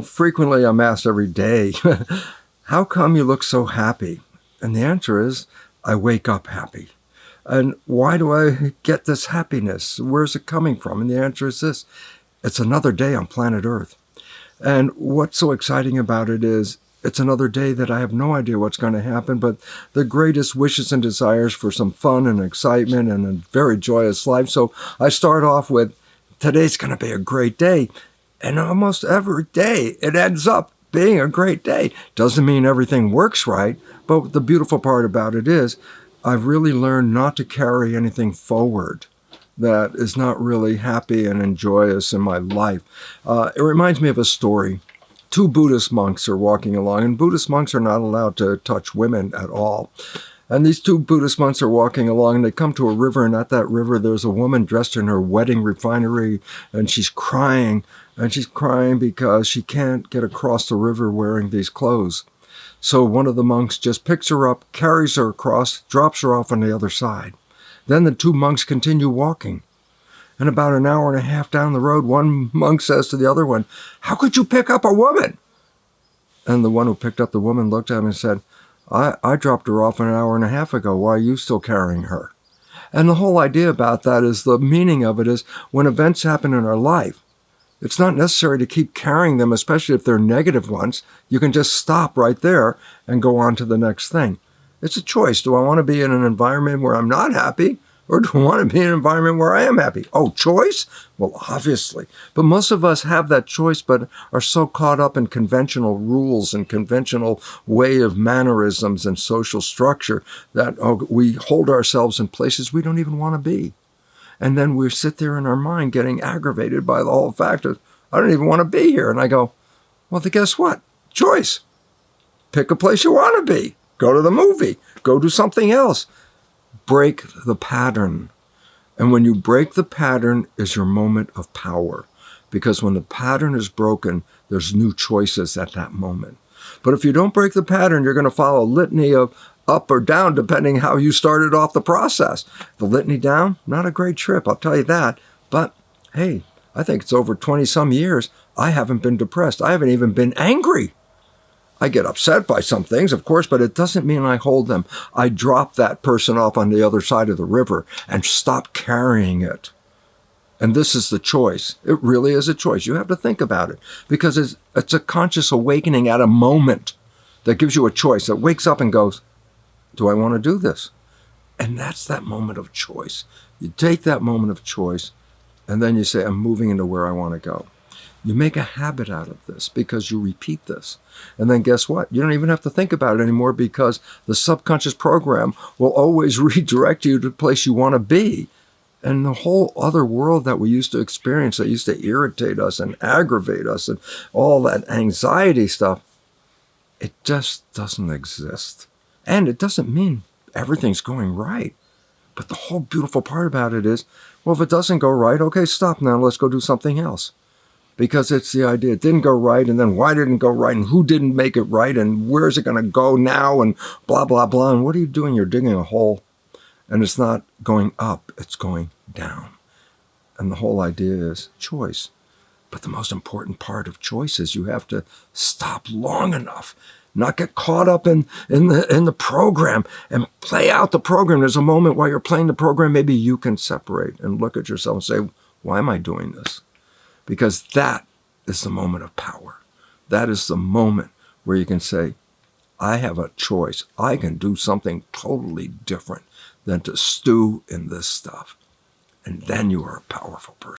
Frequently I'm asked every day, how come you look so happy? And the answer is, I wake up happy. And why do I get this happiness? Where's it coming from? And the answer is this: it's another day on planet Earth. And what's so exciting about it is it's another day that I have no idea what's going to happen, but the greatest wishes and desires for some fun and excitement and a very joyous life. So I start off with, today's going to be a great day. And almost every day it ends up being a great day. Doesn't mean everything works right, but the beautiful part about it is I've really learned not to carry anything forward that is not really happy and joyous in my life. It reminds me of a story. Two Buddhist monks are walking along, and Buddhist monks are not allowed to touch women at all. And these two Buddhist monks are walking along, and they come to a river, and at that river there's a woman dressed in her wedding refinery, and she's crying. And she's crying because she can't get across the river wearing these clothes. So one of the monks just picks her up, carries her across, drops her off on the other side. Then the two monks continue walking. And about an hour and a half down the road, one monk says to the other one, "How could you pick up a woman?" And the one who picked up the woman looked at him and said, I dropped her off an hour and a half ago. Why are you still carrying her? And the whole idea about that is, the meaning of it is, when events happen in our life, it's not necessary to keep carrying them, especially if they're negative ones. You can just stop right there and go on to the next thing. It's a choice. Do I want to be in an environment where I'm not happy, or do I want to be in an environment where I am happy? Oh, choice? Well, obviously. But most of us have that choice, but are so caught up in conventional rules and conventional way of mannerisms and social structure that we hold ourselves in places we don't even want to be. And then we sit there in our mind getting aggravated by the whole fact of, I don't even want to be here. And I go, well, then guess what? Choice. Pick a place you want to be. Go to the movie. Go do something else. Break the pattern. And when you break the pattern is your moment of power. Because when the pattern is broken, there's new choices at that moment. But if you don't break the pattern, you're going to follow a litany of up or down, depending how you started off the process. The litany down, not a great trip, I'll tell you that. But hey, I think it's over 20 some years, I haven't been depressed. I haven't even been angry. I get upset by some things, of course, but it doesn't mean I hold them. I drop that person off on the other side of the river and stop carrying it. And this is the choice. It really is a choice. You have to think about it, because it's a conscious awakening at a moment that gives you a choice, that wakes up and goes, do I want to do this? And that's that moment of choice. You take that moment of choice, and then you say, I'm moving into where I want to go. You make a habit out of this because you repeat this. And then guess what? You don't even have to think about it anymore, because the subconscious program will always redirect you to the place you want to be. And the whole other world that we used to experience, that used to irritate us and aggravate us and all that anxiety stuff, it just doesn't exist. And it doesn't mean everything's going right. But the whole beautiful part about it is, well, if it doesn't go right, okay, stop now, let's go do something else. Because it's the idea, it didn't go right, and then why didn't it go right, and who didn't make it right, and where's it going to go now, and blah, blah, blah. And what are you doing? You're digging a hole, and it's not going up, it's going down. And the whole idea is choice. But the most important part of choice is you have to stop long enough, not get caught up in the program and play out the program. There's a moment while you're playing the program, maybe you can separate and look at yourself and say, why am I doing this? Because that is the moment of power. That is the moment where you can say, I have a choice. I can do something totally different than to stew in this stuff. And then you are a powerful person.